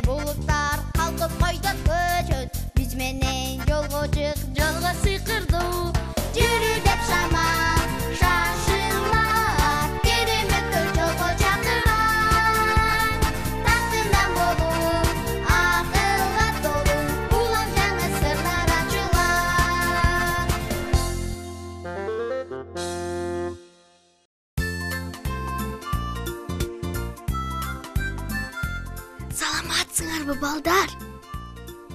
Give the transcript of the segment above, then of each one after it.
Булуттар калкып койдон көчөт. Биз менен жолго чык, жолго сыйкырдуу. Жүрү деп шамал, шашылар. Кереметтер жолго чакырат. Тактынан болуп, акылга толуу. Улам жаңы сырлар ачылат. Саламатсыңарбы, балдар?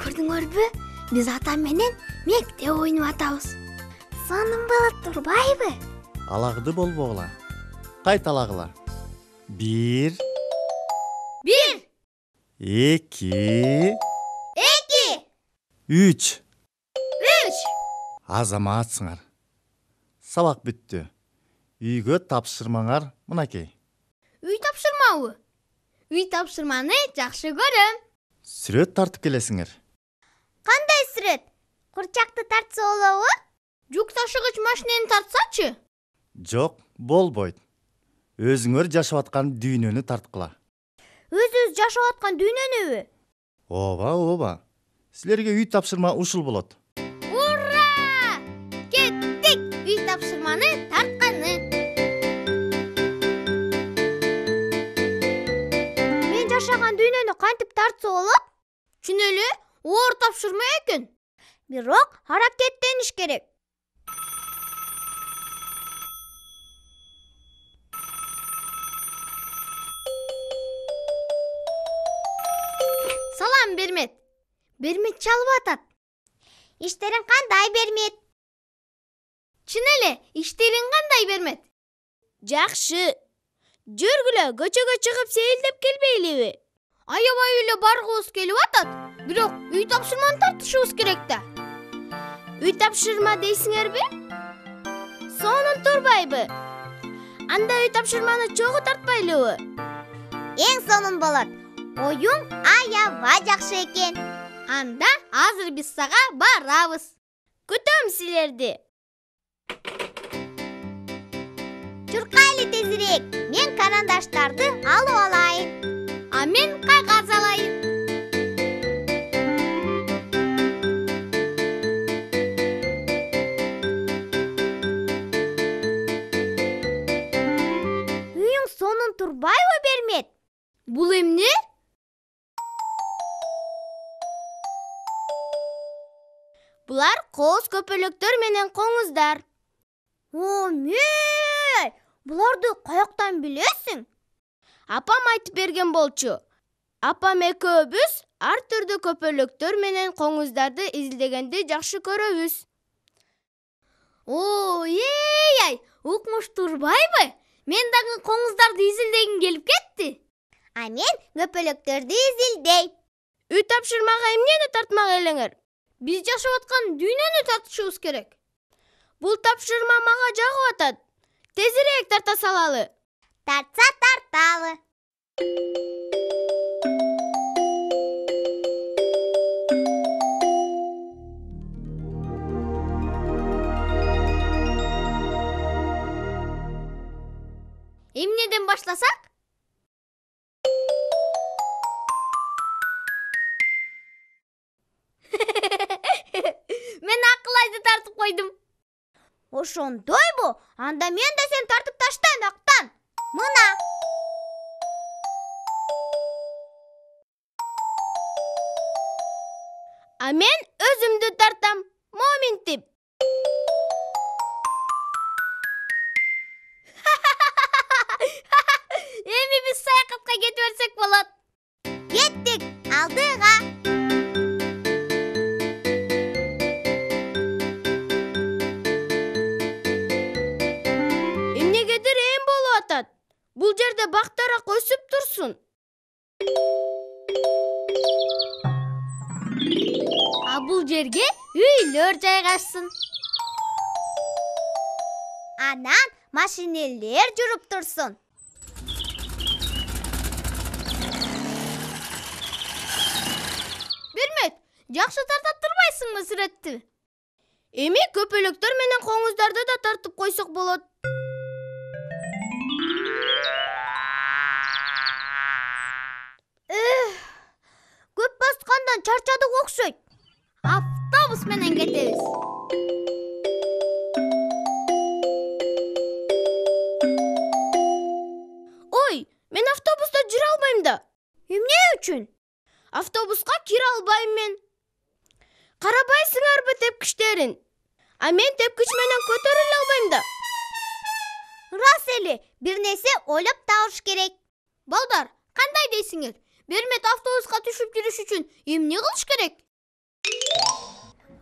Көрдүңөрбү? Биз атам менен мектеп ойнуп атабыз. Сонун болот турбайбы? Алагды болбогула. Кайталагыла. 1, 1, 2, 2, 3. 3. Азаматсыңар. Сабак бүттү. Үйгө тапшырмаңар мынакей. Үй тапшырмабы? Үй тапшырманы жакшы көрөм. Сүрөт тартып келесиңер. Кандай сүрөт? Курчакты тартса болобу? Жүк ташыгыч машинени тартсачы? Жок, болбойт. Өзүңөр жашап аткан дүйнөнү тарткыла. Өзүбүз жашап аткан дүйнөнүбү? Ооба. Силерге үй тапшырма ушул болот. Ура! Кеттик! Үй тапшырманы тартканы. Мен жашаган дүйнөнү кантип тартса болот? Түнөлү оор тапшырма экен. Бирок аракеттениш керек. Салам, Бермет. Бермет чалып атат. Иштериң кандай, Бермет? Чын эле, иштериң кандай, Бермет? Жакшы. Жүргүлө көчөгө чыгып сейилдеп келбейлиби? Аябай эле баргыбыз келип атат. Бирок үй тапшырманы тартышыбыз керек да. Үй тапшырма дейсиңерби? Сонун турбайбы? Анда үй тапшырманы чогуу тартпайлыбы? Эң сонун болот. Оюң аябай жакшы экен. Анда азыр биз сага барабыз. Күтөм силерди. Чуркайлы тезирээк. Мен карандаштарды алып алайын. А мен кагаз алайын. Үйүң сонун турбайбы, Бермет? Бул эмне? Булар кооз көпөлөктөр менен коңуздар. Мей! Буларды каяктан билесиң? Апам айтып берген болчу. Апам экөөбүз ар түрдүү көпөлөктөр менен коңуздарды изилдегенди жакшы көрөбүз. Ай, укмуш турбайбы? Мен дагы коңуздарды изилдегим келип кетти. А мен көпөлөктөрдү изилдейм. Үй тапшырмага эмнени тартмак элеңер? Биз жашап аткан дүйнөнү тартышыбыз керек. Бул тапшырма мага жагып атат. Тезирээк тарта салалы. Тартса тарталы. Эмнеден баштасак? Мен акыл айды тартып койдум. Ошондойбу? Анда мен да сени тартып таштайм актан. Мына. А мен өзүмдү тартам. Моминтип. Эми биз саякатка кетип берсек болот. Кеттик, алдыга. Эмнегедир эң болуп атат. Бул жерде бактарак өсүп турсун. А бул жерге үйлөр жайгашсын. Анан машинелер жүрүп турсун. Бермет, жакшы тартып турбайсыңбы сүрөттү? Эми көпөлөктөр менен коңуздарды да тартып койсок болот. чарчадык окшойт. Автобус менен кетебиз. Ой, мен автобуста жүрө албайм да. Эмне үчүн? Автобуска кире албайм мен. Карабайсыңарбы тепкичтерин? А мен тепкич менен көтөрө албайм да. Рас эле, бир нерсе ойлоп табыш керек. Балдар, кандай дейсиңер? Бермет автобуска түшүп жүрүш үчүн эмне кылыш керек?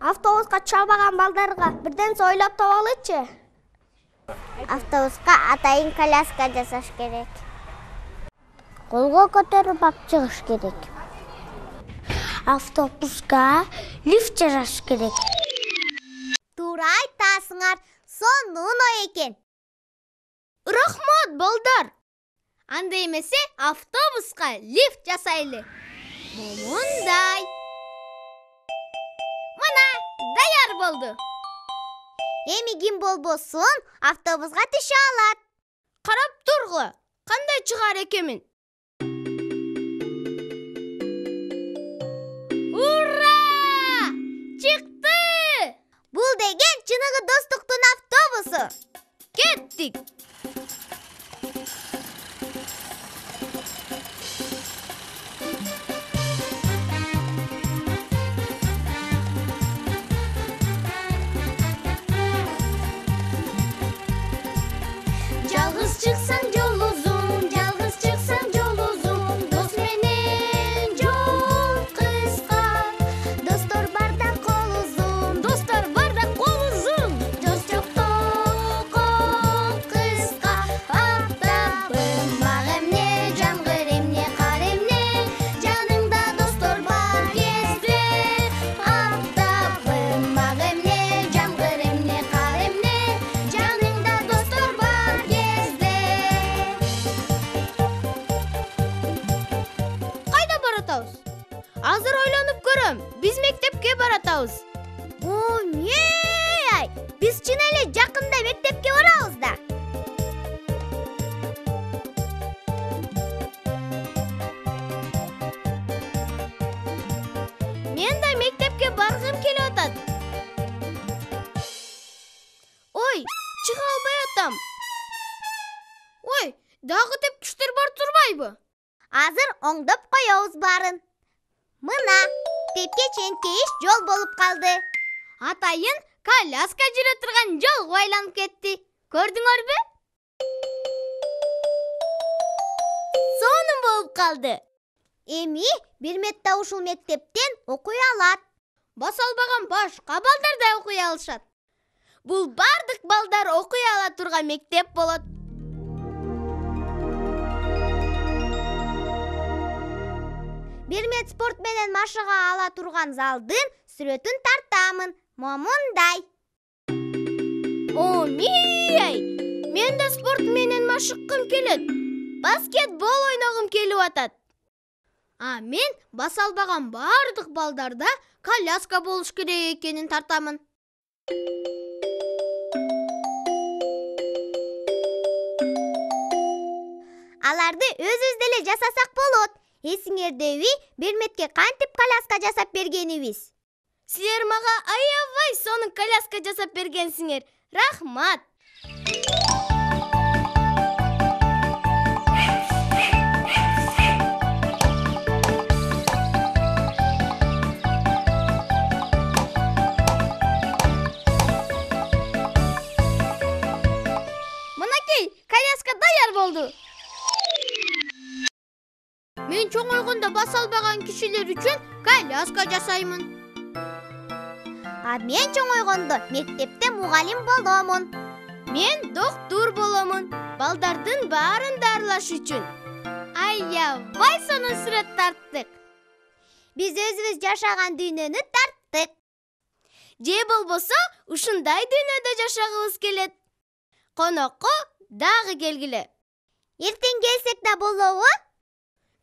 Автобуска чабаган балдарга бирден ойлоп табалычы. Автобуска атайын коляска жасаш керек. Колго көтөрүп алып чыгыш керек. Автобуска лифт жасаш керек. Туура айтасыңар, сонун ой экен. Рахмат, балдар. Анда эмесе автобуска лифт жасайлы. Момундай. Мына, даяр болду. Эми ким болбосун автобуска түшө алат. Карап тургула, кандай чыгар экенмин? Ура! Чыкты! Бул деген чыныгы достуктун автобусу. Кеттик. Жалгыз чыксаң жол узун, жалгыз чыксаң жол узун, дос менен жол кыска. Достор барда кол узун, достор барда кол узун, дос жокто кол кыска. Аптабым мак эмне, жамгыр эмне, кар эмне, жаныңда достор бар кезде. Аптабым мак эмне, жамгыр эмне, кар эмне, жаныңда достор бар кезде. Кайда баратабыз? Азыр ойлонуп көрөм. Биз мектепке баратабыз. О, не! Биз чын эле жакында мектепке барабыз да. Мен да мектепке баргым келип атат. Ой, чыга албай атам. Ой, дагы тепкичтер бар турбайбы? Азыр оңдоп коебуз барын. Мына, тепке-ченкейиш жол болуп калды. Атайын коляска жүрө турган жолго айланып кетти. Көрдүңөрбү? Сонун болуп калды. Эми Берметте ушул мектептен окуй алат. Баса албаган башка балдар да окуй алышат. Бул бардык балдар окуй ала турган мектеп болот. Бермет спорт менен машыга ала турган залдын сүрөтүн тартамын. Момундай. О, мей! Мен да спорт менен машыккым келет. Баскетбол ойногум келип атат. А мен баса албаган бардык балдарда коляска болуш керек экенин тартамын. Аларды өзүбүз деле жасасак болот. Эсиңердеби, Берметке кантип коляска жасап бергенибиз? Силер мага аябай сонун коляска жасап бергенсиңер. Рахмат. Мынакей, коляска даяр болду. Мен чоңойгондо баса албаган кишилер үчүн коляска жасаймын. А мен чоңойгондо мектепте мугалим боломун. Мен доктур боломун. Балдардын баарын дарылаш үчүн. Аябай сонун сүрөт тарттык. Биз өзүбүз жашаган дүйнөнү тарттык. Же болбосо ушундай дүйнөдө жашагыбыз келет. Конокко дагы келгиле. Эртең келсек да болобу?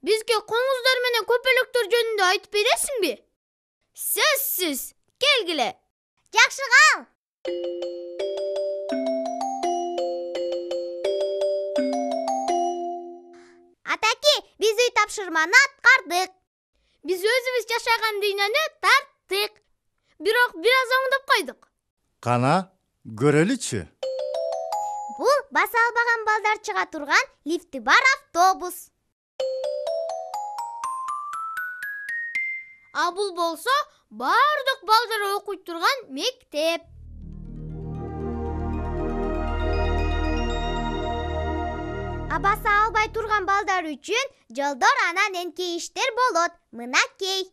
Бизге коңуздар менен көпөлөктөр жөнүндө айтып бересиңби? Сөзсүз, келгиле. Жакшы кал. Атаки, биз үй тапшырманы аткардык. Биз өзүбүз жашаган дүйнөнү тарттык. Бирок бир аз оңдоп койдук. Кана, көрөлүчү. Бул баса албаган балдар чыга турган лифти бар автобус. А бул болсо бардык балдар окуй турган мектеп. А баса албай турган балдар үчүн жолдор анан энкей иштер болот. Мынакей.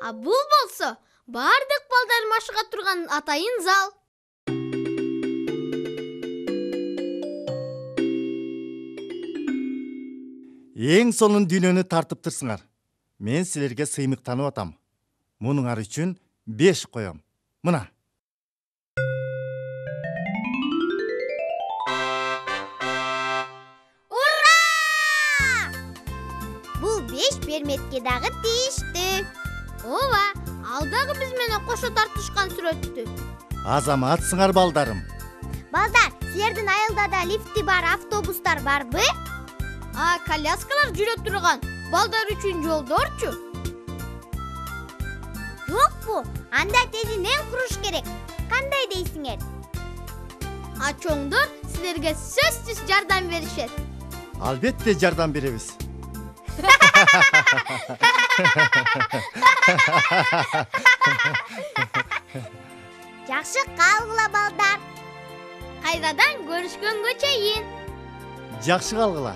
А бул болсо бардык балдар машыга турган атайын зал. Эң сонун дүйнөнү тартыптырсыңар. Мен силерге сыймыктанып атам. Мунуңар үчүн 5 коем. Мына. Ура! Бул 5 берметке дагы тийиштүү. Ооба, ал дагы биз менен кошо тартышкан сүрөттү. Азаматсыңар балдарым. Балдар, силердин айылда да лифти бар автобустар барбы? А коляскалар жүрө турган балдар үчүн жолдорчу? Жокпу? Анда тезинен куруш керек. Кандай дейсиңер? А чоңдор силерге сөзсүз жардам беришет. Албетте жардам беребиз. Жакшы калгыла балдар. Кайрадан көрүшкөнгө чейин. Жакшы калгыла.